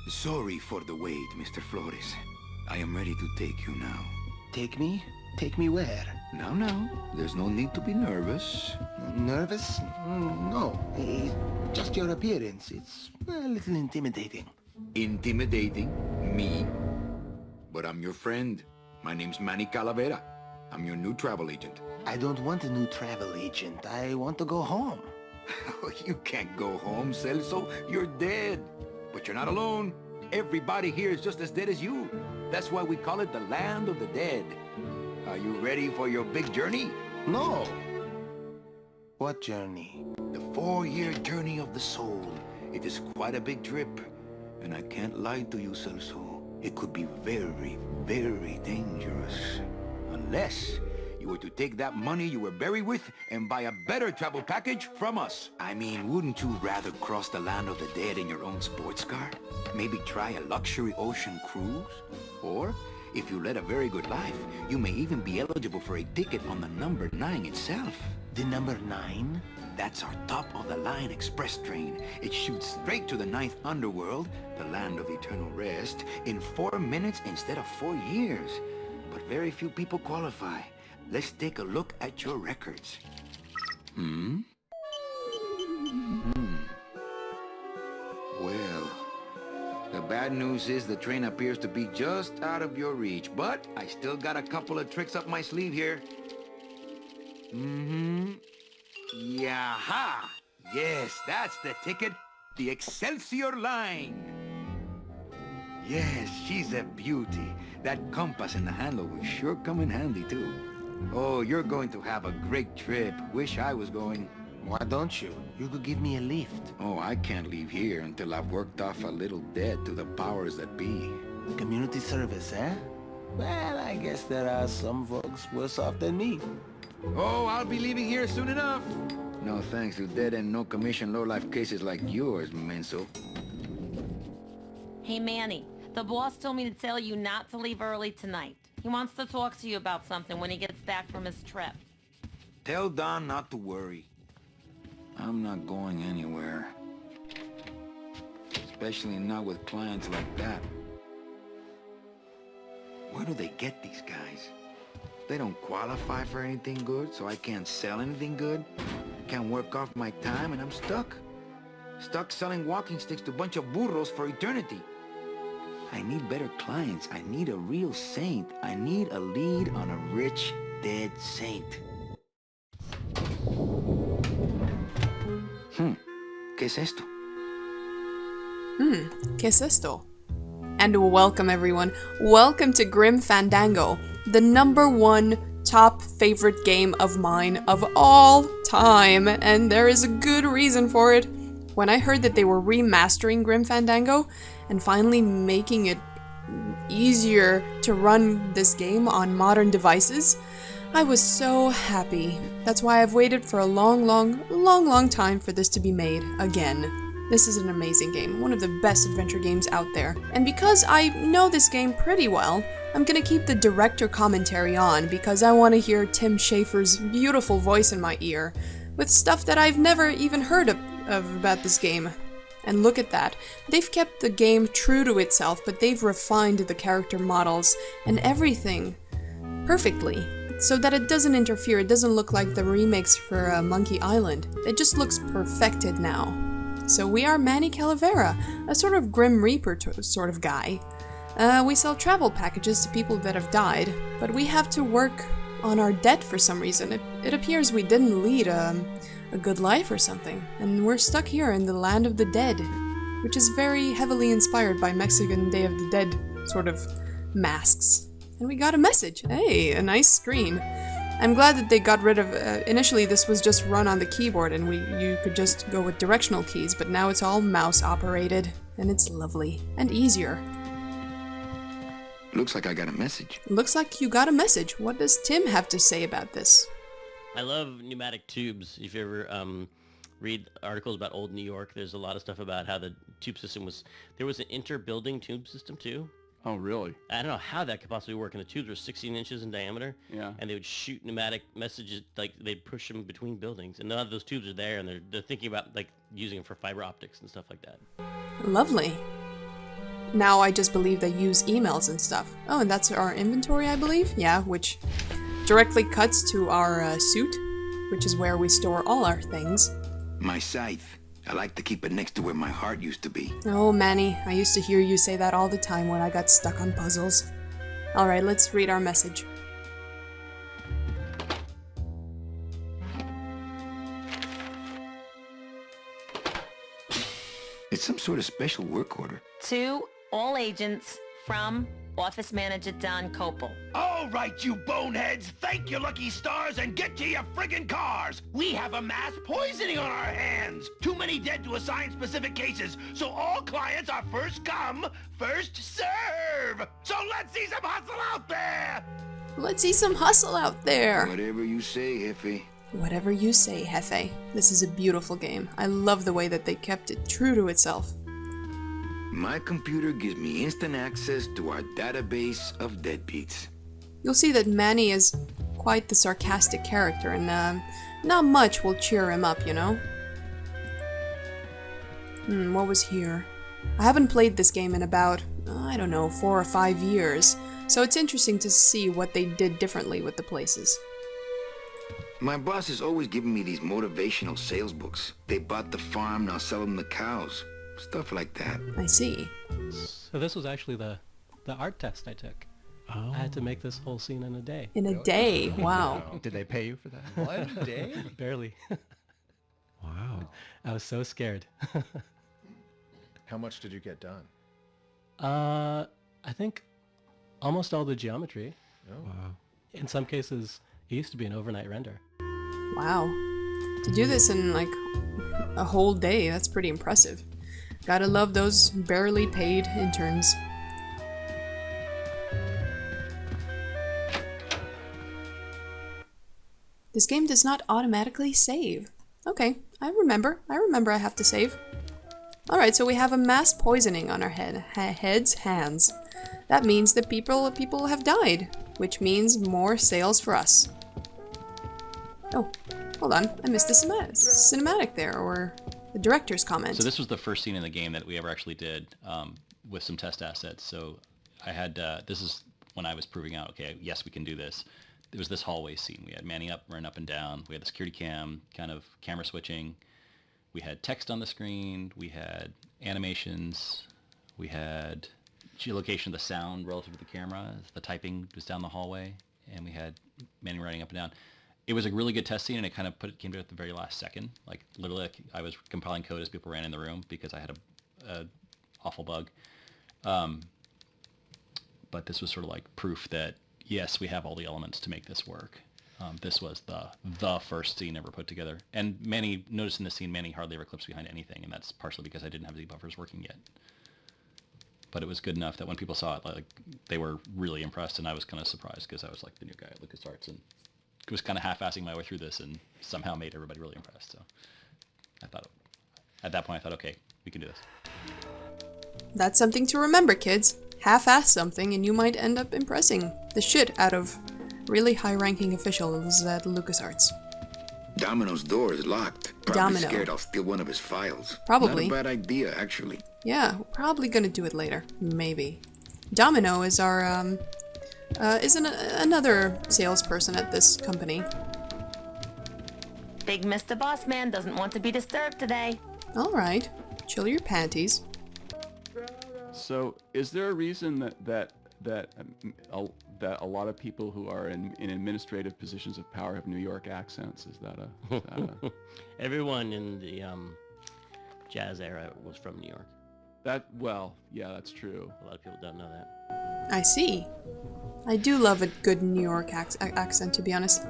Sorry for the wait, Mr. Flores. I am ready to take you now. Take me? Take me where? Now, there's no need to be nervous. Nervous? No. Just your appearance. It's a little intimidating. Intimidating? Me? But I'm your friend. My name's Manny Calavera. I'm your new travel agent. I don't want a new travel agent. I want to go home. You can't go home, Celso. You're dead. But you're not alone. Everybody here is just as dead as you. That's why we call it the land of the dead. Are you ready for your big journey? No. What journey? The 4-year journey of the soul. It is quite a big trip. And I can't lie to you, Celso. It could be very, very dangerous. Unless you were to take that money you were buried with and buy a better travel package from us. I mean, wouldn't you rather cross the land of the dead in your own sports car? Maybe try a luxury ocean cruise? Or, if you led a very good life, you may even be eligible for a ticket on the number 9 itself. The number 9? That's our top-of-the-line express train. It shoots straight to the 9th underworld, the land of eternal rest, in 4 minutes instead of 4 years. But very few people qualify. Let's take a look at your records. Well, the bad news is the train appears to be just out of your reach, but I still got a couple of tricks up my sleeve here. Yaha! Yes, that's the ticket. The Excelsior line. Yes, she's a beauty. That compass and the handle will sure come in handy, too. Oh, you're going to have a great trip. Wish I was going. Why don't you? You could give me a lift. Oh, I can't leave here until I've worked off a little debt to the powers that be. Community service, eh? Well, I guess there are some folks worse off than me. Oh, I'll be leaving here soon enough. No thanks to dead and no commission low-life cases like yours, Menso. Hey, Manny. The boss told me to tell you not to leave early tonight. He wants to talk to you about something when he gets back from his trip. Tell Don not to worry. I'm not going anywhere. Especially not with clients like that. Where do they get these guys? They don't qualify for anything good, so I can't sell anything good. Can't work off my time, and I'm stuck. Stuck selling walking sticks to a bunch of burros for eternity. I need better clients. I need a real saint. I need a lead on a rich, dead saint. ¿Qué es esto? ¿Qué es esto? And welcome everyone. Welcome to Grim Fandango, the #1 top favorite game of mine of all time, and there is a good reason for it. When I heard that they were remastering Grim Fandango and finally making it easier to run this game on modern devices, I was so happy. That's why I've waited for a long time for this to be made again. This is an amazing game, one of the best adventure games out there. And because I know this game pretty well, I'm gonna keep the director commentary on because I want to hear Tim Schafer's beautiful voice in my ear with stuff that I've never even heard of about this game. And look at that. They've kept the game true to itself, but they've refined the character models and everything perfectly, so that it doesn't interfere. It doesn't look like the remakes for Monkey Island. It just looks perfected now. So we are Manny Calavera, a sort of Grim Reaper sort of guy. We sell travel packages to people that have died, but we have to work on our debt for some reason. It appears we didn't lead a good life or something, and we're stuck here in the land of the dead, which is very heavily inspired by Mexican Day of the Dead sort of masks. And we got a message. Hey, a nice screen. I'm glad that they got rid of... initially this was just run on the keyboard and you could just go with directional keys, but now it's all mouse operated, and it's lovely and easier. Looks like I got a message. Looks like you got a message. What does Tim have to say about this? I love pneumatic tubes. If you ever read articles about old New York, there's a lot of stuff about how the tube system was... There was an inter-building tube system too. Oh, really? I don't know how that could possibly work. And the tubes were 16 inches in diameter. Yeah. And they would shoot pneumatic messages, like they'd push them between buildings. And none of those tubes are there, and they're thinking about like using them for fiber optics and stuff like that. Lovely. Now I just believe they use emails and stuff. Oh, and that's our inventory, I believe? Yeah, which directly cuts to our suit, which is where we store all our things. My scythe. I like to keep it next to where my heart used to be. Oh, Manny, I used to hear you say that all the time when I got stuck on puzzles. Alright, let's read our message. It's some sort of special work order. To all agents from Office Manager Don Copel. All right, you boneheads, thank your lucky stars and get to your friggin' cars. We have a mass poisoning on our hands. Too many dead to assign specific cases, so all clients are first come, first serve. So let's see some hustle out there. Let's see some hustle out there. Whatever you say, Jefe. Whatever you say, Jefe. This is a beautiful game. I love the way that they kept it true to itself. My computer gives me instant access to our database of deadbeats. You'll see that Manny is quite the sarcastic character, and not much will cheer him up, you know? What was here? I haven't played this game in about, I don't know, 4 or 5 years, so it's interesting to see what they did differently with the places. My boss is always giving me these motivational sales books. They bought the farm, now sell them the cows. Stuff like that. I see. So this was actually the art test I took. Oh. I had to make this whole scene in a day. In a day, wow. Did they pay you for that? 1 day? Barely. Wow. I was so scared. How much did you get done? I think almost all the geometry. Oh. Wow. In some cases, it used to be an overnight render. Wow. To do this in like a whole day, that's pretty impressive. Gotta love those barely paid interns. This game does not automatically save. Okay, I remember I have to save. Alright, so we have a mass poisoning on our hands. That means that people have died, which means more sales for us. Oh, hold on, I missed the cinematic there, or the director's comment. So this was the first scene in the game that we ever actually did with some test assets. So I had, this is when I was proving out, okay, yes, we can do this. There was this hallway scene. We had Manny running up and down. We had the security cam, kind of camera switching. We had text on the screen. We had animations. We had geolocation of the sound relative to the camera. The typing was down the hallway. And we had Manny running up and down. It was a really good test scene, and it kind of came to it at the very last second. Like, literally, I was compiling code as people ran in the room because I had a awful bug. But this was sort of like proof that, yes, we have all the elements to make this work. This was the first scene ever put together. And Manny, notice in this scene, Manny hardly ever clips behind anything, and that's partially because I didn't have Z buffers working yet. But it was good enough that when people saw it, like, they were really impressed, and I was kind of surprised because I was like the new guy at LucasArts, and was kind of half-assing my way through this and somehow made everybody really impressed. So I thought, at that point, I thought, okay, we can do this. That's something to remember, kids. Half-ass something and you might end up impressing the shit out of really high-ranking officials at LucasArts. Domino's door is locked. Probably Domino. scared I'll steal one of his files. Probably. Not a bad idea, actually. Yeah, we're probably gonna do it later. Maybe. Domino is our, another salesperson at this company. Big Mr. Boss Man doesn't want to be disturbed today. Alright, chill your panties. So, is there a reason that a lot of people who are in administrative positions of power have New York accents? Is that a Everyone in the jazz era was from New York. Yeah, that's true. A lot of people don't know that. I see. I do love a good New York accent, to be honest.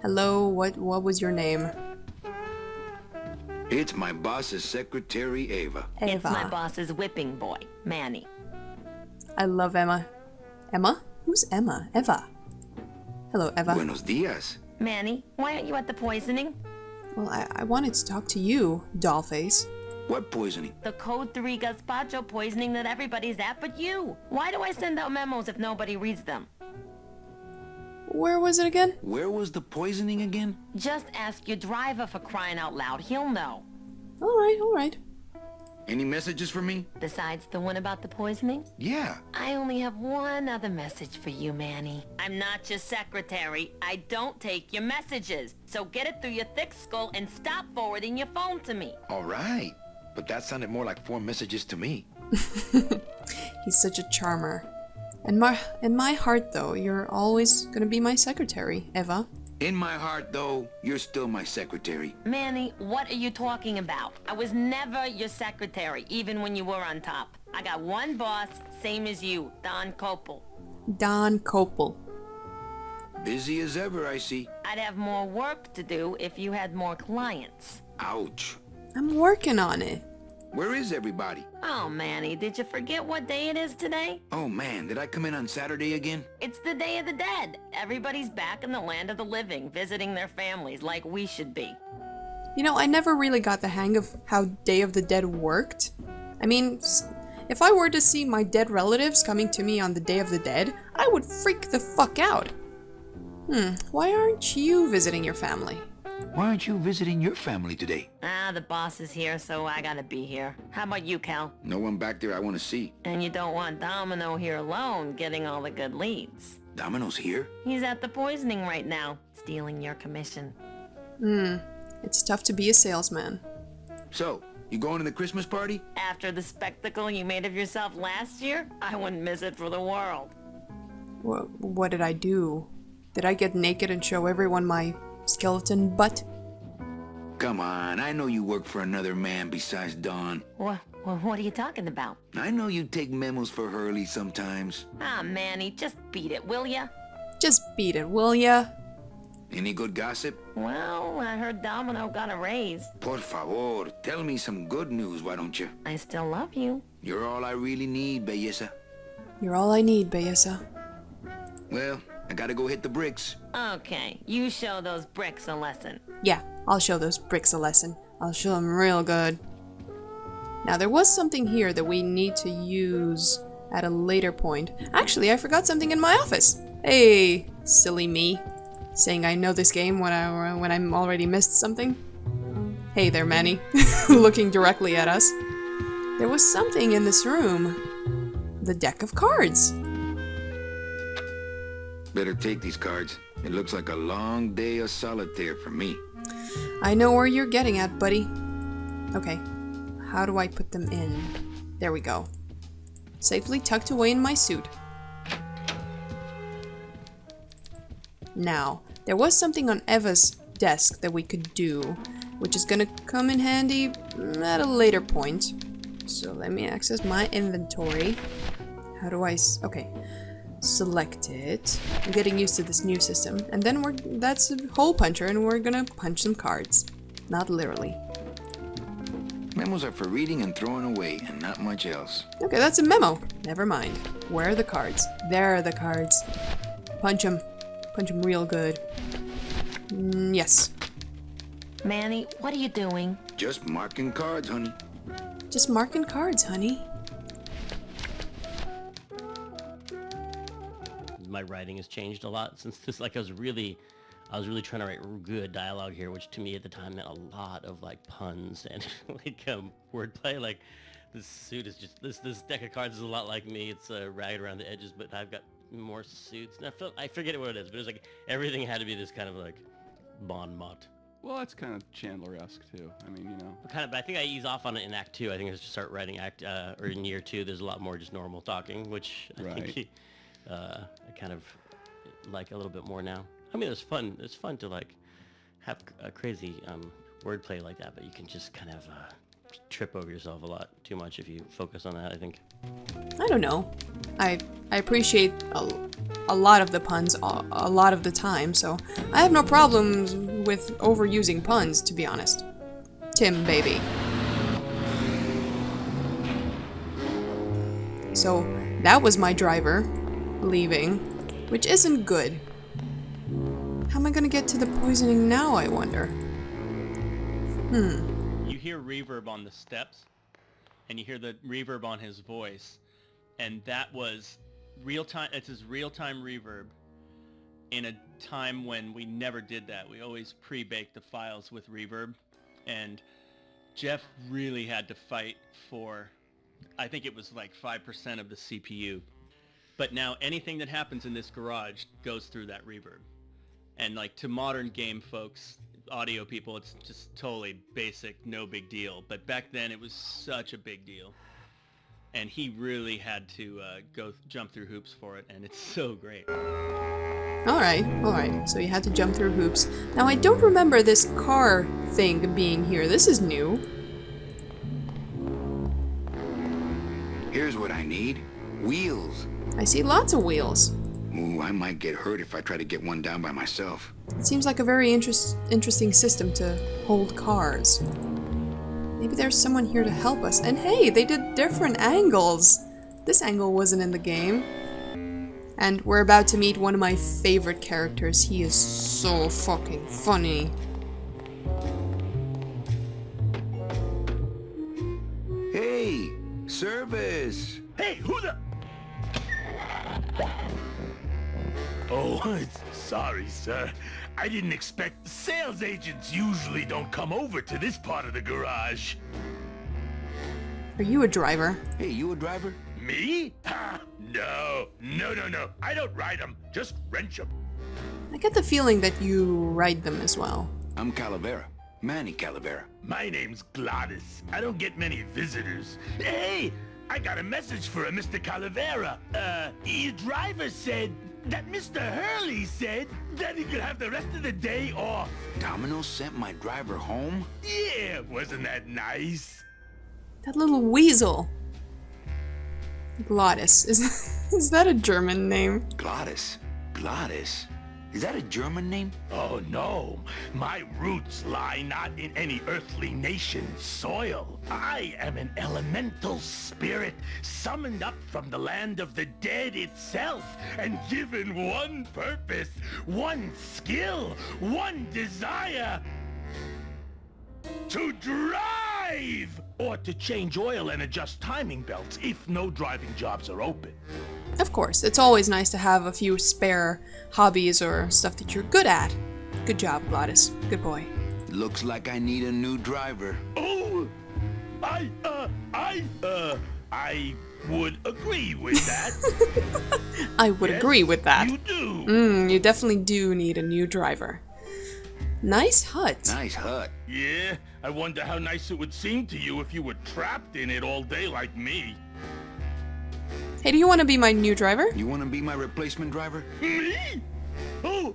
Hello, what was your name? It's my boss's secretary, Ava. Eva. It's my boss's whipping boy, Manny. I love Emma. Emma? Who's Emma? Eva. Hello, Eva. Buenos dias. Manny, why aren't you at the poisoning? Well, I wanted to talk to you, Dollface. What poisoning? The Code 3 gazpacho poisoning that everybody's at but you. Why do I send out memos if nobody reads them? Where was it again? Where was the poisoning again? Just ask your driver, for crying out loud. He'll know. Alright. Any messages for me? Besides the one about the poisoning? Yeah. I only have one other message for you, Manny. I'm not your secretary. I don't take your messages. So get it through your thick skull and stop forwarding your phone to me. All right. But that sounded more like 4 messages to me. He's such a charmer. In my heart, though, you're always gonna be my secretary, Eva. In my heart, though, you're still my secretary. Manny, what are you talking about? I was never your secretary, even when you were on top. I got one boss, same as you, Don Copel. Don Copel. Busy as ever, I see. I'd have more work to do if you had more clients. Ouch. I'm working on it. Where is everybody? Oh, Manny, did you forget what day it is today? Oh man, did I come in on Saturday again? It's the Day of the Dead. Everybody's back in the land of the living, visiting their families like we should be. You know, I never really got the hang of how Day of the Dead worked. I mean, if I were to see my dead relatives coming to me on the Day of the Dead, I would freak the fuck out. Why aren't you visiting your family? Why aren't you visiting your family today? The boss is here, so I gotta be here. How about you, Cal? No one back there I want to see. And you don't want Domino here alone, getting all the good leads. Domino's here? He's at the poisoning right now, stealing your commission. It's tough to be a salesman. So, you going to the Christmas party? After the spectacle you made of yourself last year, I wouldn't miss it for the world. What did I do? Did I get naked and show everyone my skeleton butt? Come on, I know you work for another man besides Don. What are you talking about? I know you take memos for Hurley sometimes. Ah, Manny, just beat it, will ya? Just beat it, will ya? Any good gossip? Well, I heard Domino got a raise. Por favor, tell me some good news, why don't you? I still love you. You're all I really need, Belleza. You're all I need, Belleza. Well, I gotta go hit the bricks. Okay, you show those bricks a lesson. Yeah, I'll show those bricks a lesson. I'll show them real good. Now, there was something here that we need to use at a later point. Actually, I forgot something in my office. Hey, silly me. Saying I know this game when I'm already missed something. Hey there, Manny. Looking directly at us. There was something in this room. The deck of cards. Better take these cards. It looks like a long day of solitaire for me. I know where you're getting at, buddy. Okay, how do I put them in? There we go. Safely tucked away in my suit. Now, there was something on Eva's desk that we could do, which is gonna come in handy at a later point. So let me access my inventory. How do I... okay. Select it. I'm getting used to this new system. And then that's a hole puncher and we're gonna punch some cards. Not literally. Memos are for reading and throwing away, and not much else. Okay, that's a memo. Never mind. Where are the cards? There are the cards. Punch them. Punch them real good. Yes. Manny, what are you doing? Just marking cards, honey. Just marking cards, honey. My writing has changed a lot since this. Like, I was really trying to write good dialogue here, which to me at the time meant a lot of like puns and like wordplay. Like, this suit is just this deck of cards is a lot like me. It's ragged around the edges, but I've got more suits. And I forget what it is, but it's like everything had to be this kind of like bon mot. Well, that's kind of Chandler-esque too. I mean, you know. But I think I ease off on it in Act 2. I think I just start writing or in Year 2. There's a lot more just normal talking, which I think I kind of like a little bit more now. I mean, it's fun. It's fun to like have a crazy wordplay like that, but you can just kind of trip over yourself a lot too much if you focus on that, I think. I don't know. I appreciate a lot of the puns a lot of the time, so I have no problems with overusing puns, to be honest. Tim, baby. So that was my driver leaving, which isn't good. How am I gonna get to the poisoning now, I wonder? you hear reverb on the steps, and you hear the reverb on his voice, and that was real time. It's his real-time reverb in a time when we never did that. We always pre-baked the files with reverb, and Jeff really had to fight for, I think it was like 5% of the CPU. But now anything that happens in this garage goes through that reverb. And like to modern game folks, audio people, it's just totally basic, no big deal. But back then it was such a big deal. And he really had to jump through hoops for it, and it's so great. Alright, so you had to jump through hoops. Now I don't remember this car thing being here. This is new. Here's what I need. Wheels. I see lots of wheels. Ooh, I might get hurt if I try to get one down by myself. It seems like a very interesting system to hold cars. Maybe there's someone here to help us. And hey, they did different angles. This angle wasn't in the game. And we're about to meet one of my favorite characters. He is so fucking funny. Hey, service. Hey, who the... Oh, sorry, sir. I didn't expect... Sales agents usually don't come over to this part of the garage. Are you a driver? Hey, you a driver? Me? Ha! No. I don't ride them, just wrench them. I get the feeling that you ride them as well. I'm Calavera. Manny Calavera. My name's Gladys. I don't get many visitors. Hey, I got a message for a Mr. Calavera. Your driver said that Mr. Hurley said that he could have the rest of the day off. Domino sent my driver home? Yeah, wasn't that nice? That little weasel. Glottis. Is that a German name? Glottis? Glottis? Is that a German name? Oh no, my roots lie not in any earthly nation's soil. I am an elemental spirit summoned up from the land of the dead itself and given one purpose, one skill, one desire. To drive! Or to change oil and adjust timing belts if no driving jobs are open. Of course, it's always nice to have a few spare hobbies or stuff that you're good at. Good job, Glottis. Good boy. Looks like I need a new driver. Oh! I would agree with that. I would agree with that. You do. You definitely do need a new driver. Nice hut. Nice hut. Yeah, I wonder how nice it would seem to you if you were trapped in it all day like me. Hey, do you want to be my new driver? You want to be my replacement driver? Me? Oh,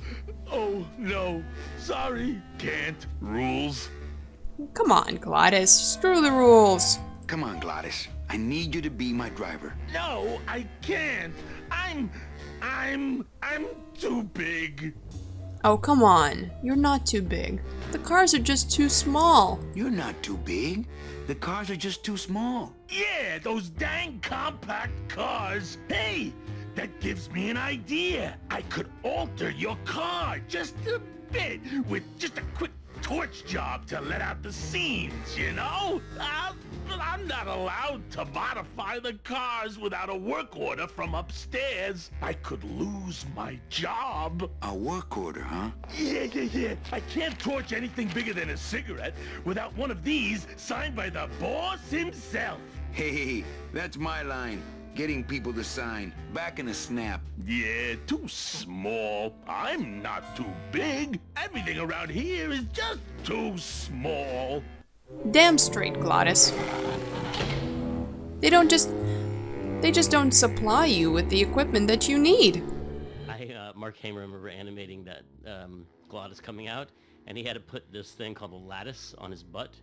no. Sorry. Can't. Rules. Come on, Glottis. Screw the rules. Come on, Glottis. I need you to be my driver. No, I can't. I'm too big. Oh, come on. You're not too big. The cars are just too small. You're not too big. The cars are just too small. Yeah, those dang compact cars. Hey, that gives me an idea. I could alter your car just a bit with just a quick torch job to let out the scenes, you know? I'm not allowed to modify the cars without a work order from upstairs. I could lose my job. A work order, huh? Yeah. I can't torch anything bigger than a cigarette without one of these signed by the boss himself. Hey, that's my line. Getting people to sign. Back in a snap. Yeah, too small. I'm not too big. Everything around here is just too small. Damn straight, Glottis. They just don't supply you with the equipment that you need. Mark Hamer, remember animating that Glottis coming out, and he had to put this thing called a lattice on his butt.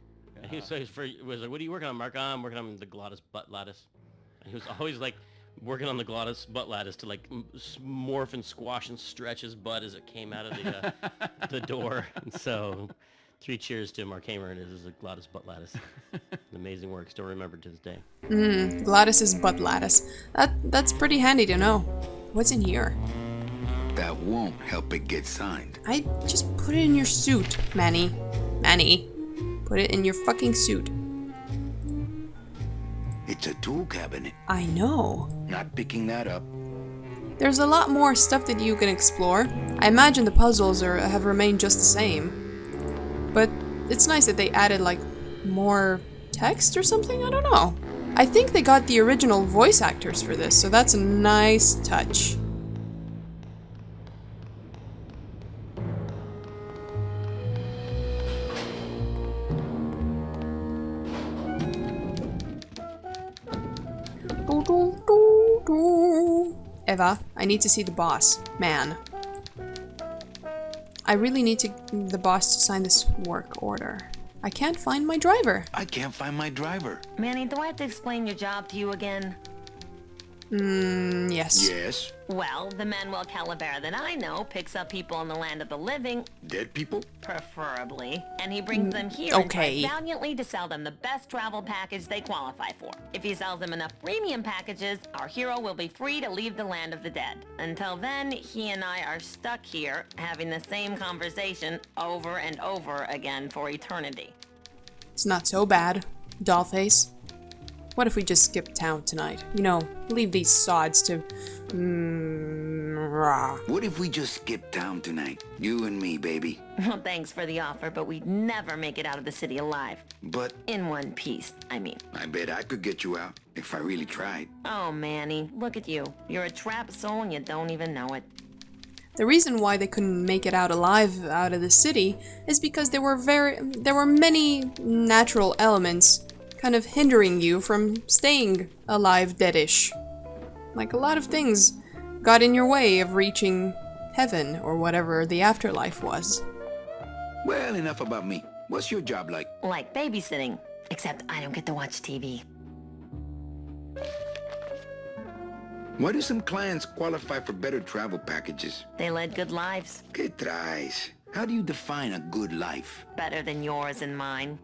And he was like, "What are you working on, Mark?" I'm working on the Glottis butt lattice. And he was always like working on the Glottis butt lattice to like morph and squash and stretch his butt as it came out of the door. And so, 3 cheers to Mark Hamer and his Glottis butt lattice. Amazing work, still remembered to this day. Glottis's butt lattice. That's pretty handy to know. What's in here? That won't help it get signed. I just put it in your suit, Manny. Manny, put Put it in your fucking suit. It's a tool cabinet. I know. Not picking that up. There's a lot more stuff that you can explore. I imagine the puzzles have remained just the same. But it's nice that they added, like, more text or something? I don't know. I think they got the original voice actors for this, so that's a nice touch. Eva, I need to see the boss. Man. I really need the boss to sign this work order. I can't find my driver. I can't find my driver. Manny, do I have to explain your job to you again? Yes. Yes. Well, the Manny Calavera that I know picks up people on the land of the living, Dead people? preferably, and he brings them here and tries valiantly to sell them the best travel package they qualify for. If he sells them enough premium packages, our hero will be free to leave the land of the dead. Until then, he and I are stuck here, having the same conversation over and over again for eternity. It's not so bad, dollface. What if we just skip town tonight? You know, leave these sods to... What if we just skip town tonight? You and me, baby. Well, thanks for the offer, but we'd never make it out of the city alive. But... In one piece, I mean. I bet I could get you out, if I really tried. Oh, Manny, look at you. You're a trapped soul and you don't even know it. The reason why they couldn't make it out alive out of the city is because there were many natural elements kind of hindering you from staying alive deadish. Like a lot of things got in your way of reaching heaven or whatever the afterlife was. Well, enough about me. What's your job like? Like babysitting, except I don't get to watch TV. Why do some clients qualify for better travel packages? They led good lives. ¿Qué traes? How do you define a good life? Better than yours and mine.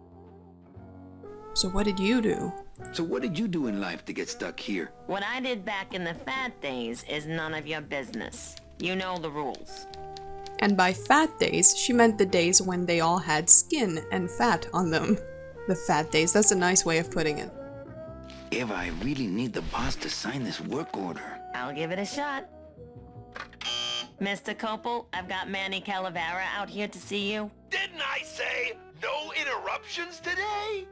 So what did you do? So what did you do in life to get stuck here? What I did back in the fat days is none of your business. You know the rules. And by fat days, she meant the days when they all had skin and fat on them. The fat days, that's a nice way of putting it. Eva, I really need the boss to sign this work order. I'll give it a shot. Mr. Copel, I've got Manny Calavera out here to see you. Didn't I say no interruptions today?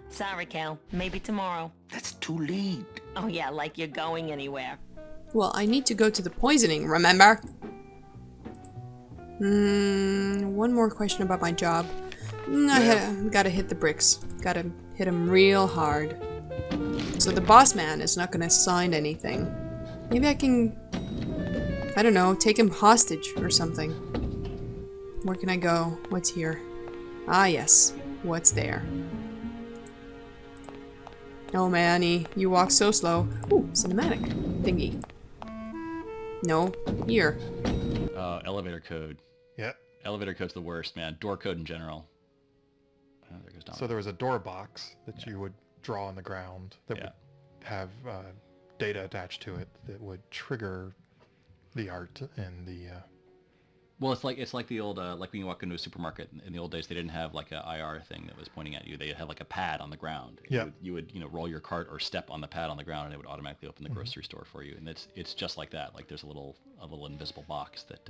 Sorry, Cal. Maybe tomorrow. That's too late. Oh yeah, like you're going anywhere. Well, I need to go to the poisoning, remember? One more question about my job. Gotta hit the bricks. Gotta hit them real hard. So the boss man is not gonna sign anything. Maybe I can, I don't know, take him hostage or something. Where can I go? What's here? Ah, yes. What's there? Oh, Manny, you walk so slow. Ooh, cinematic thingy. No, here. Elevator code. Yep. Elevator code's the worst, man. Door code in general. Oh, there goes Dom. So there was a door box that you would draw on the ground that would have data attached to it that would trigger the art and the... Well, it's like the old like when you walk into a supermarket in the old days, they didn't have like a IR thing that was pointing at you. They had like a pad on the ground. Yeah. You would roll your cart or step on the pad on the ground, and it would automatically open the grocery store for you. And it's just like that. Like there's a little invisible box that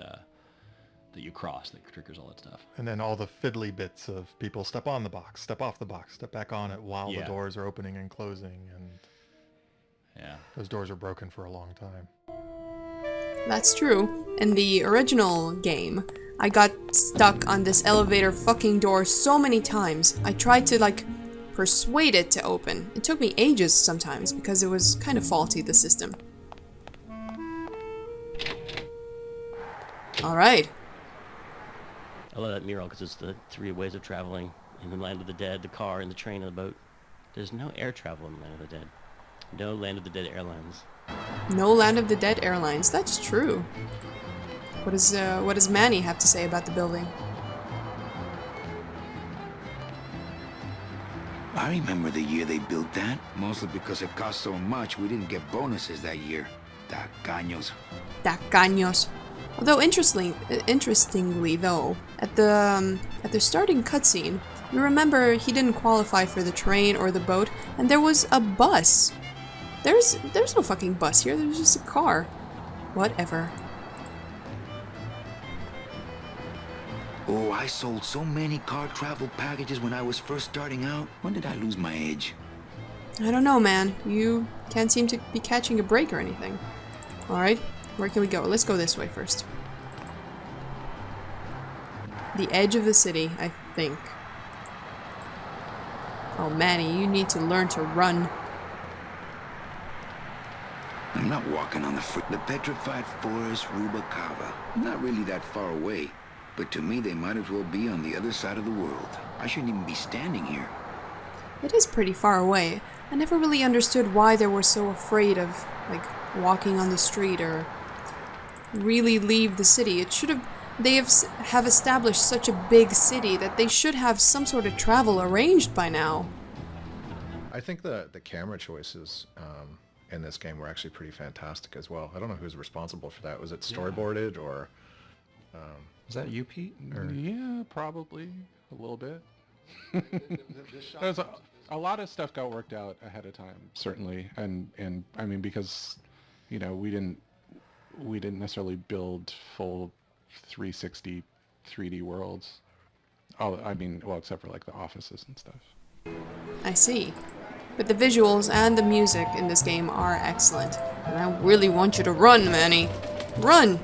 you cross that triggers all that stuff. And then all the fiddly bits of people step on the box, step off the box, step back on it while the doors are opening and closing, and those doors are broken for a long time. That's true. In the original game, I got stuck on this elevator fucking door so many times. I tried to, like, persuade it to open. It took me ages sometimes because it was kind of faulty, the system. Alright. I love that mural because it's the 3 ways of traveling in the land of the dead, the car, and the train, and the boat. There's no air travel in the land of the dead. No land of the dead airlines. No Land of the Dead Airlines. That's true. What does Manny have to say about the building? I remember the year they built that. Mostly because it cost so much we didn't get bonuses that year. Tacaños. Tacaños. Although interestingly though, at the starting cutscene, You remember he didn't qualify for the train or the boat, and there was a bus. There's no fucking bus here, there's just a car. Whatever. Oh, I sold so many car travel packages when I was first starting out. When did I lose my edge? I don't know, man. You can't seem to be catching a break or anything. Alright, where can we go? Let's go this way first. The edge of the city, I think. Oh, Manny, you need to learn to run. I'm not walking on the petrified forest Rubacava. Not really that far away. But to me, they might as well be on the other side of the world. I shouldn't even be standing here. It is pretty far away. I never really understood why they were so afraid of, like, walking on the street or really leave the city. It should have... They have established such a big city that they should have some sort of travel arranged by now. I think the camera choices in this game were actually pretty fantastic as well. I don't know who's responsible for that. Was it storyboarded or... Is that you, Pete? Or? Yeah, probably a little bit. There's a lot of stuff got worked out ahead of time, certainly, and I mean, because, you know, we didn't necessarily build full 360 3D worlds. Oh, I mean, well, except for like the offices and stuff. I see. But the visuals and the music in this game are excellent. And I really want you to run, Manny. Run!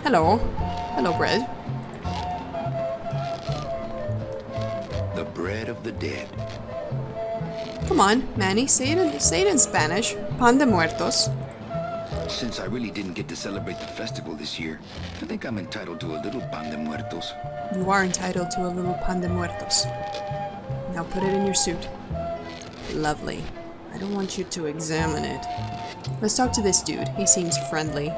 Hello. Hello, bread. The bread of the dead. Come on, Manny, say it in Spanish. Pan de muertos. Since I really didn't get to celebrate the festival this year, I think I'm entitled to a little pan de muertos. You are entitled to a little pan de muertos. Now put it in your suit. Lovely. I don't want you to examine it. Let's talk to this dude. He seems friendly.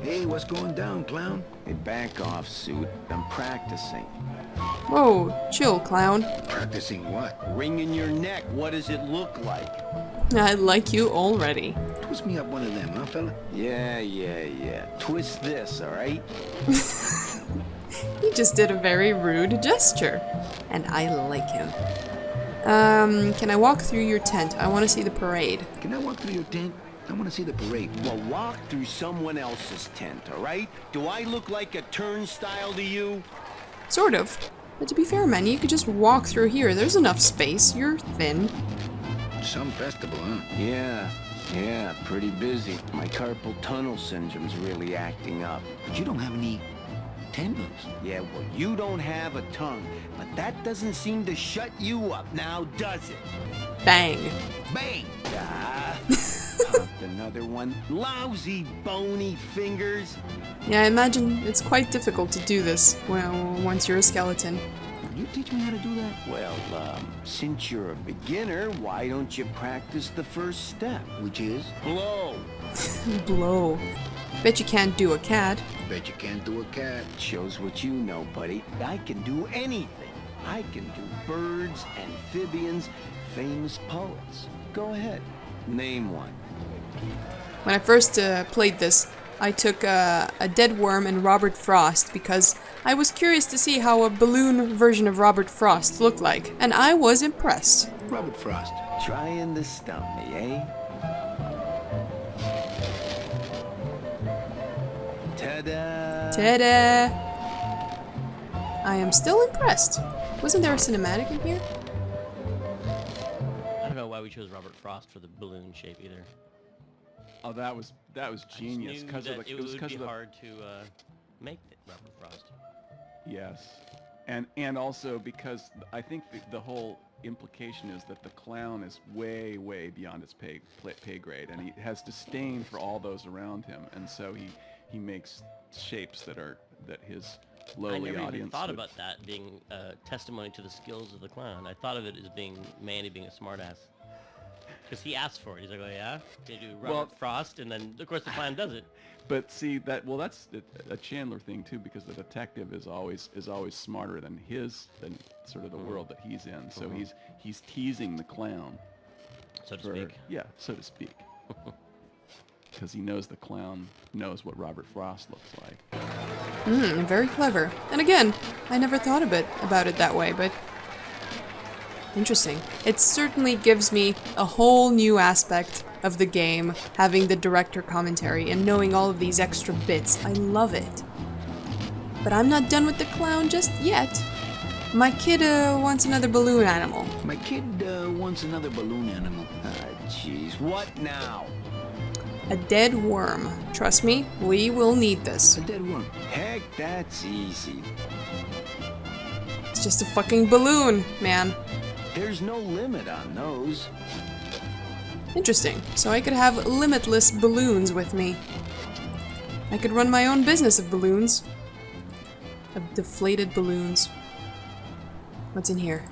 Hey, what's going down, clown? Hey, back off, suit. I'm practicing. Whoa, chill, clown. Practicing what? Wringing your neck. What does it look like? I like you already. Twist me up one of them, huh, fella? Yeah. Twist this, all right? He just did a very rude gesture. And I like him. Can I walk through your tent? I want to see the parade. Can I walk through your tent? I want to see the parade. Well, walk through someone else's tent, all right? Do I look like a turnstile to you? Sort of. But to be fair, man, you could just walk through here. There's enough space. You're thin. Some festival, huh? Yeah, pretty busy. My carpal tunnel syndrome's really acting up. But you don't have any tendons. Yeah, well, you don't have a tongue, but that doesn't seem to shut you up now, does it? Bang. Bang! Popped another one. Lousy, bony fingers. Yeah, I imagine it's quite difficult to do this, well, once you're a skeleton. Can you teach me how to do that? Well, since you're a beginner, why don't you practice the first step? Which is? Blow. Blow. Bet you can't do a cat. Bet you can't do a cat. Shows what you know, buddy. I can do anything. I can do birds, amphibians, famous poets. Go ahead. Name one. When I first played this, I took a dead worm and Robert Frost because I was curious to see how a balloon version of Robert Frost looked like, and I was impressed. Robert Frost. Trying to stump me, eh? Ta-da! Ta-da! I am still impressed. Wasn't there a cinematic in here? I don't know why we chose Robert Frost for the balloon shape either. Oh, that was genius because of the. It would be hard to make Robert Frost. Yes, and also because I think the whole implication is that the clown is way beyond its pay grade, and he has disdain for all those around him, and so he makes shapes that his lowly audience. I never even thought would... about that being testimony to the skills of the clown. I thought of it as being Manny being a smartass. Because he asked for it. He's like, oh yeah? Can you do Robert Frost? And then, of course, the clown does it. But see, that's a Chandler thing, too, because the detective is always smarter than sort of the world that he's in. So he's teasing the clown. So to speak. Yeah, so to speak. because he knows the clown knows what Robert Frost looks like. Very clever. And again, I never thought about it that way, but interesting. It certainly gives me a whole new aspect of the game, having the director commentary and knowing all of these extra bits. I love it. But I'm not done with the clown just yet. My kid wants another balloon animal. My kid wants another balloon animal. Jeez, what now? A dead worm. Trust me, we will need this. A dead worm? Heck, that's easy. It's just a fucking balloon, man. There's no limit on those. Interesting. So I could have limitless balloons with me. I could run my own business of balloons. Of deflated balloons. What's in here?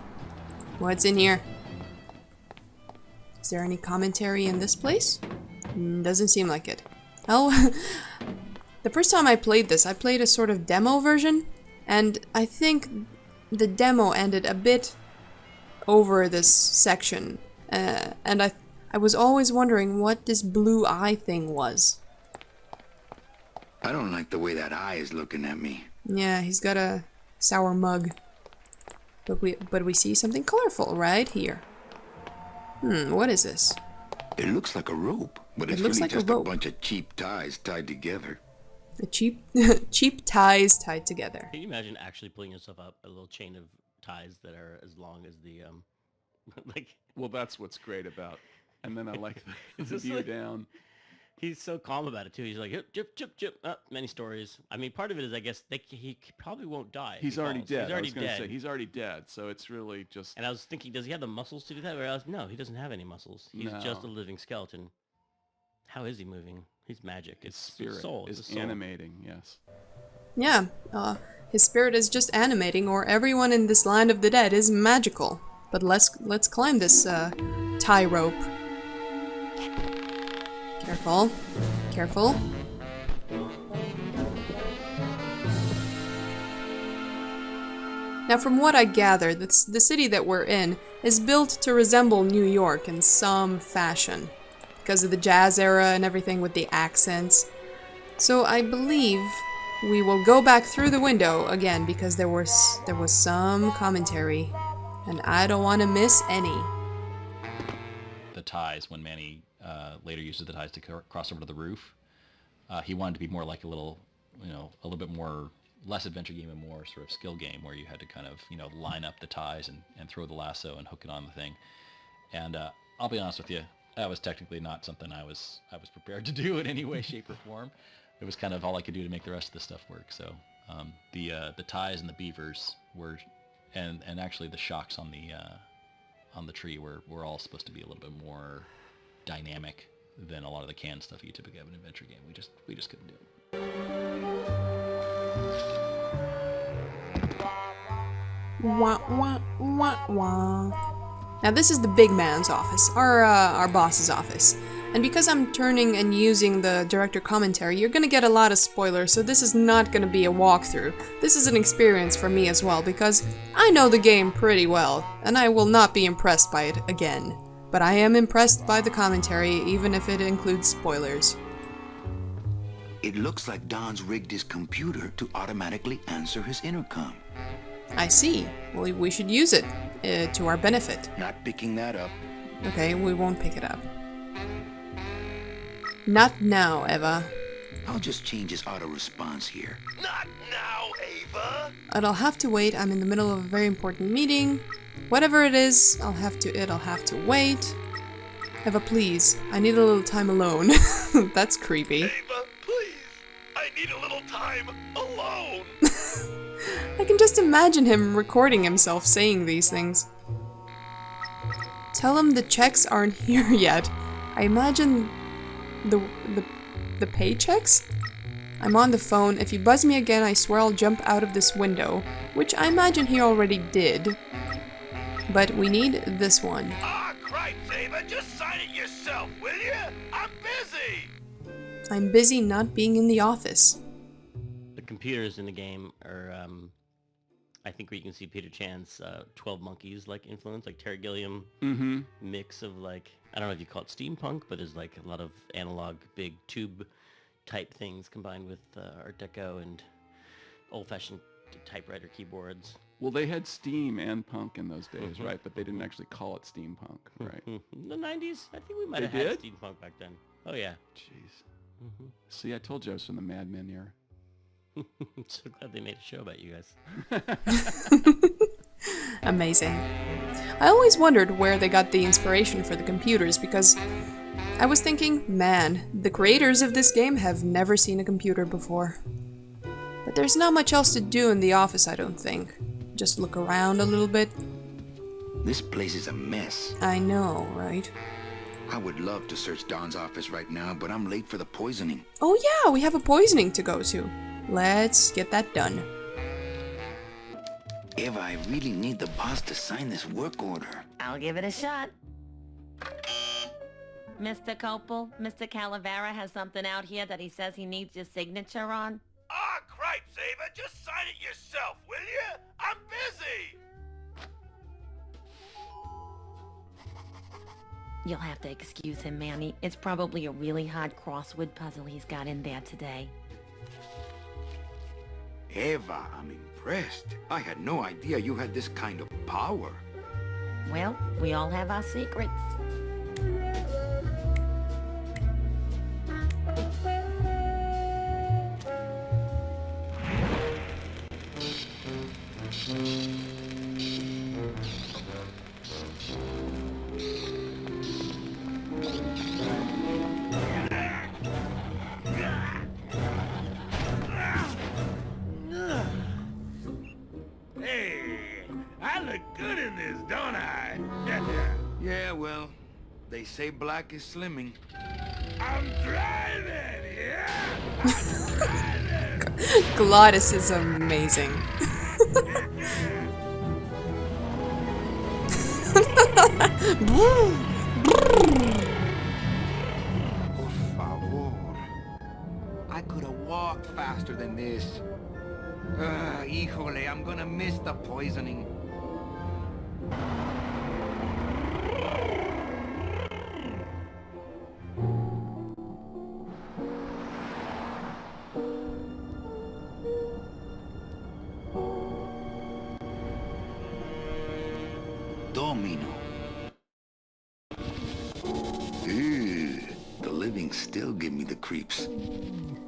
What's in here? Is there any commentary in this place? Doesn't seem like it. Oh, the first time I played this, I played a sort of demo version, and I think the demo ended a bit over this section, and I was always wondering what this blue eye thing was. I don't like the way that eye is looking at me. Yeah, he's got a sour mug. But we see something colorful right here. What is this? It looks like a rope, but it's really just a bunch of cheap ties tied together. The cheap ties tied together. Can you imagine actually pulling yourself up a little chain of ties that are as long as the like? Well, that's what's great about. And then I like the view like, down. He's so calm about it too. He's like, chip, chip, chip. Many stories. I mean, part of it is, I guess, he probably won't die. He's already dead. He's already dead. Say, he's already dead. So it's really just. And I was thinking, does he have the muscles to do that? Whereas, no, he doesn't have any muscles. He's just a living skeleton. How is he moving? He's magic. It's spirit soul. Is animating. Yes. Yeah. His spirit is just animating, or everyone in this land of the dead is magical. But let's climb this tie rope. Careful. Careful. Now, from what I gather, the city that we're in is built to resemble New York in some fashion, because of the jazz era and everything with the accents. So I believe we will go back through the window again, because there was some commentary, and I don't want to miss any. The ties, when Manny later uses the ties to cross over to the roof, he wanted to be more like a little bit more, less adventure game and more sort of skill game, where you had to kind of, line up the ties and throw the lasso and hook it on the thing. And I'll be honest with you, that was technically not something I was prepared to do in any way, shape, or form. It was kind of all I could do to make the rest of the stuff work. So the ties and the beavers were, and actually the shocks on the tree were all supposed to be a little bit more dynamic than a lot of the canned stuff you typically have in an adventure game. We just couldn't do it. Wah, wah, wah, wah. Now this is the big man's office, our boss's office. And because I'm turning and using the director commentary, you're gonna get a lot of spoilers, so this is not gonna be a walkthrough. This is an experience for me as well, because I know the game pretty well, and I will not be impressed by it again. But I am impressed by the commentary, even if it includes spoilers. It looks like Don's rigged his computer to automatically answer his intercom. I see. Well, we should use it to our benefit. Not picking that up. Okay, we won't pick it up. Not now, Eva. I'll just change his auto response here. Not now, Ava! It'll have to wait. I'm in the middle of a very important meeting. Whatever it is, it'll have to wait. Eva, please. I need a little time alone. That's creepy. Ava, please. I need a little time alone. I can just imagine him recording himself saying these things. Tell him the checks aren't here yet. I imagine the paychecks? I'm on the phone. If you buzz me again, I swear I'll jump out of this window, which I imagine he already did. But we need this one. Ah, cripes, Ava, just sign it yourself, will you? I'm busy. I'm busy not being in the office. The computers in the game are I think we can see Peter Chan's 12 Monkeys like influence, like Terry Gilliam mix of like, I don't know if you call it steampunk, but there's like a lot of analog big tube type things combined with Art Deco and old-fashioned typewriter keyboards. Well, they had steam and punk in those days, right? But they didn't actually call it steampunk, right? In the 90s? I think we might have They had did? steampunk back then. Oh, yeah. Jeez. See, I told you I was from the Mad Men era. I'm so glad they made a show about you guys. Amazing. I always wondered where they got the inspiration for the computers because I was thinking, man, the creators of this game have never seen a computer before. But there's not much else to do in the office, I don't think. Just look around a little bit. This place is a mess. I know, right? I would love to search Don's office right now, but I'm late for the poisoning. Oh yeah, we have a poisoning to go to. Let's get that done. Eva, I really need the boss to sign this work order. I'll give it a shot. Mr. Copel, Mr. Calavera has something out here that he says he needs your signature on. Ah, cripes, Ava, just sign it yourself, will you? I'm busy! You'll have to excuse him, Manny. It's probably a really hard crossword puzzle he's got in there today. Eva, I'm impressed. I had no idea you had this kind of power. Well, we all have our secrets. Hey, I look good in this, don't I? Yeah, well, they say black is slimming. I'm driving, yeah? I'm driving! Glottis is amazing. Por favor. I could have walked faster than this. Híjole, I'm gonna miss the poisoning. Domino. Ew, the living still give me the creeps.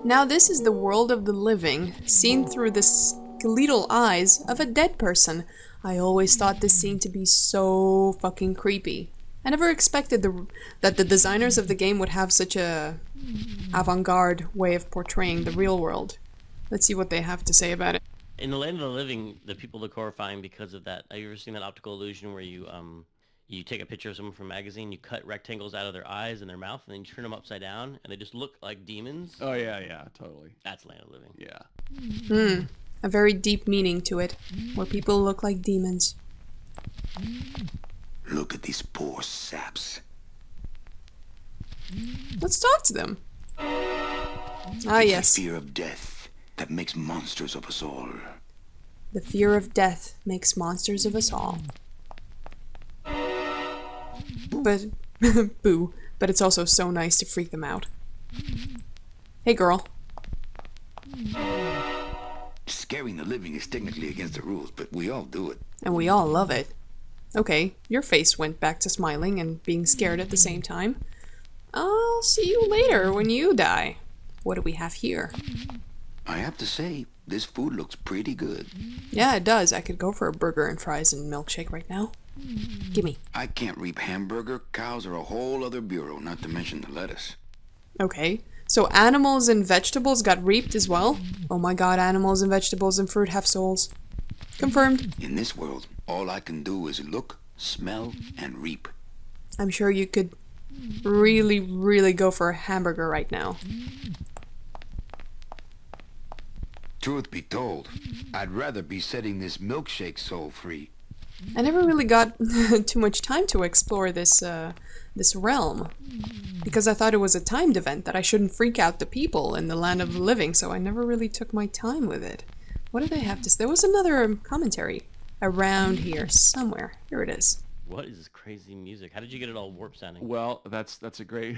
Now this is the world of the living, seen through the skeletal eyes of a dead person. I always thought this scene to be so fucking creepy. I never expected that the designers of the game would have such a avant-garde way of portraying the real world. Let's see what they have to say about it. In the land of the living, the people look horrifying because of that. Have you ever seen that optical illusion where you take a picture of someone from a magazine, you cut rectangles out of their eyes and their mouth, and then you turn them upside down, and they just look like demons? Oh, yeah, totally. That's land of the living. Yeah. A very deep meaning to it, where people look like demons. Look at these poor saps. Let's talk to them. Ah, It's yes. the fear of death that makes monsters of us all. The fear of death makes monsters of us all. But, boo, but it's also so nice to freak them out. Hey girl. Scaring the living is technically against the rules, but we all do it. And we all love it. Okay, your face went back to smiling and being scared at the same time. I'll see you later when you die. What do we have here? I have to say, this food looks pretty good. Yeah, it does. I could go for a burger and fries and milkshake right now. Gimme. I can't reap hamburger. Cows are a whole other bureau, not to mention the lettuce. Okay, so animals and vegetables got reaped as well? Oh my god, animals and vegetables and fruit have souls. Confirmed. In this world, all I can do is look, smell, and reap. I'm sure you could really, really go for a hamburger right now. Truth be told, I'd rather be setting this milkshake soul free. I never really got too much time to explore this realm, because I thought it was a timed event that I shouldn't freak out the people in the land of the living, so I never really took my time with it. What do they have to say? There was another commentary around here somewhere. Here it is. What is this crazy music? How did you get it all warp sounding? Well, that's a great...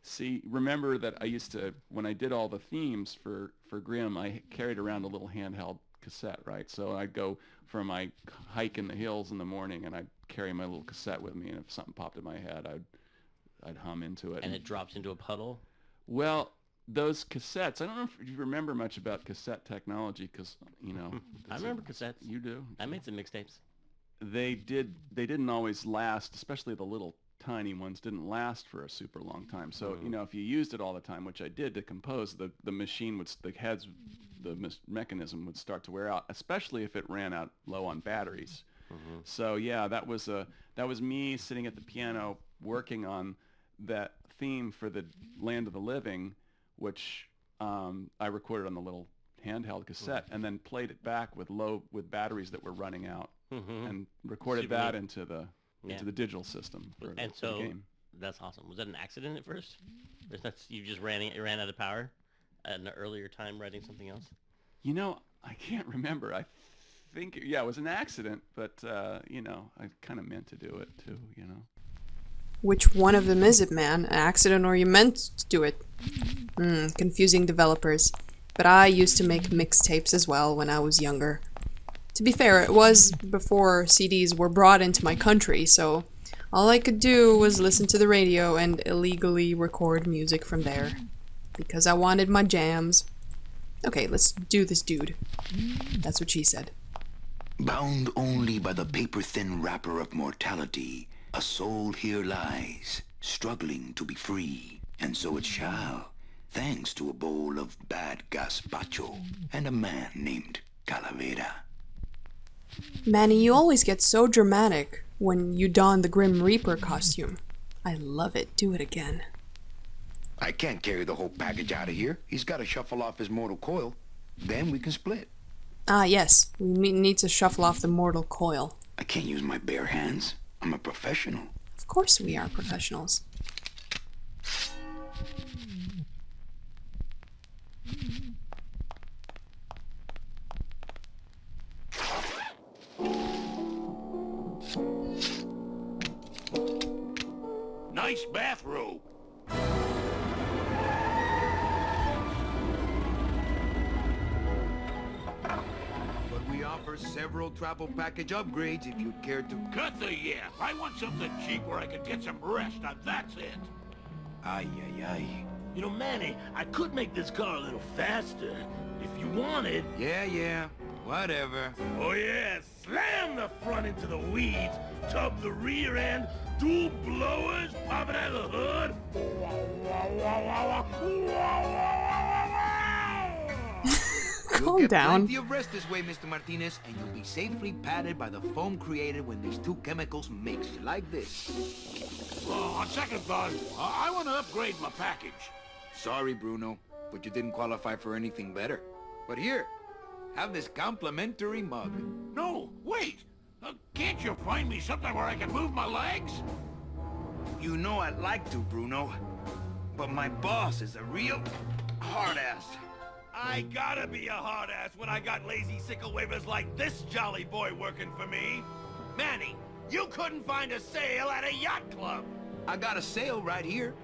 See, remember that I used to, when I did all the themes for Grimm, I carried around a little handheld cassette, right? So I'd go for my hike in the hills in the morning, and I'd carry my little cassette with me, and if something popped in my head, I'd hum into it. And it drops into a puddle? Well, those cassettes, I don't know if you remember much about cassette technology, because, you know... I remember cassettes. You do? I made some mixtapes. They didn't always last, especially the little tiny ones didn't last for a super long time. So, you know, if you used it all the time, which I did to compose, the machine would, the mechanism would start to wear out, especially if it ran out low on batteries. So yeah, that was me sitting at the piano working on that theme for the Land of the Living, which I recorded on the little handheld cassette and then played it back with batteries that were running out and recorded that into the digital system for the game. That's awesome. Was that an accident at first? Or you just ran out of power at an earlier time writing something else? You know, I can't remember. I think, it was an accident, but, you know, I kind of meant to do it too, you know. Which one of them is it, man? An accident or you meant to do it? Confusing developers. But I used to make mixtapes as well when I was younger. To be fair, it was before CDs were brought into my country, so all I could do was listen to the radio and illegally record music from there. Because I wanted my jams. Okay, let's do this, dude. That's what she said. Bound only by the paper-thin wrapper of mortality, a soul here lies, struggling to be free. And so it shall, thanks to a bowl of bad gazpacho and a man named Calavera. Manny, you always get so dramatic when you don the Grim Reaper costume. I love it. Do it again. I can't carry the whole package out of here. He's got to shuffle off his mortal coil. Then we can split. Ah, yes. We need to shuffle off the mortal coil. I can't use my bare hands. I'm a professional. Of course we are professionals. Nice bathrobe. But we offer several travel package upgrades if you'd care to... Cut the yap. I want something cheap where I can get some rest. Now that's it. Ay, ay, ay. You know, Manny, I could make this car a little faster if you wanted. Yeah. Whatever. Oh yeah, slam the front into the weeds, tub the rear end, dual blowers popping out of the hood. Calm down. Plenty of rest this way, Mr. Martinez, and you'll be safely padded by the foam created when these two chemicals mix, like this. On second thought, I want to upgrade my package. Sorry, Bruno, but you didn't qualify for anything better. But here, have this complimentary mug. No, wait! Can't you find me something where I can move my legs? You know I'd like to, Bruno, but my boss is a real hard-ass. I gotta be a hard-ass when I got lazy sickle wavers like this jolly boy working for me. Manny, you couldn't find a sale at a yacht club. I got a sale right here.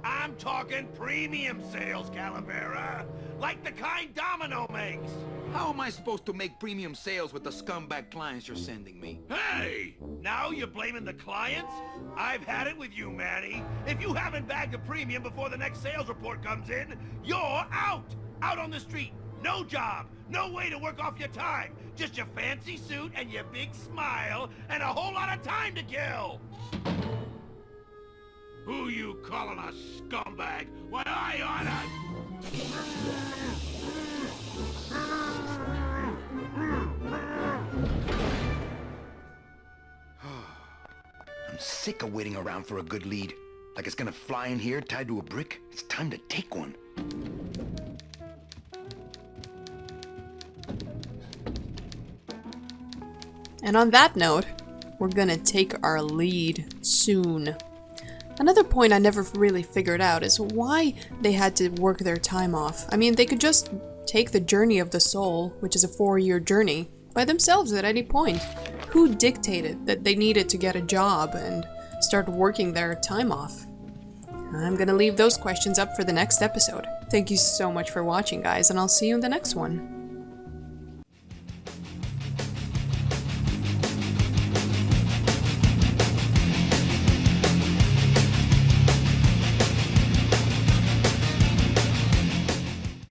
I'm talking premium sales, Calavera. Like the kind Domino makes. How am I supposed to make premium sales with the scumbag clients you're sending me? Hey! Now you're blaming the clients? I've had it with you, Manny. If you haven't bagged a premium before the next sales report comes in, you're out! Out on the street. No job. No way to work off your time. Just your fancy suit and your big smile and a whole lot of time to kill. Who you calling a scumbag? Why, I I'm sick of waiting around for a good lead. Like it's gonna fly in here tied to a brick. It's time to take one. And on that note, we're gonna take our lead soon. Another point I never really figured out is why they had to work their time off. I mean, they could just take the journey of the soul, which is a 4-year journey, by themselves at any point? Who dictated that they needed to get a job and start working their time off? I'm gonna leave those questions up for the next episode. Thank you so much for watching, guys, and I'll see you in the next one.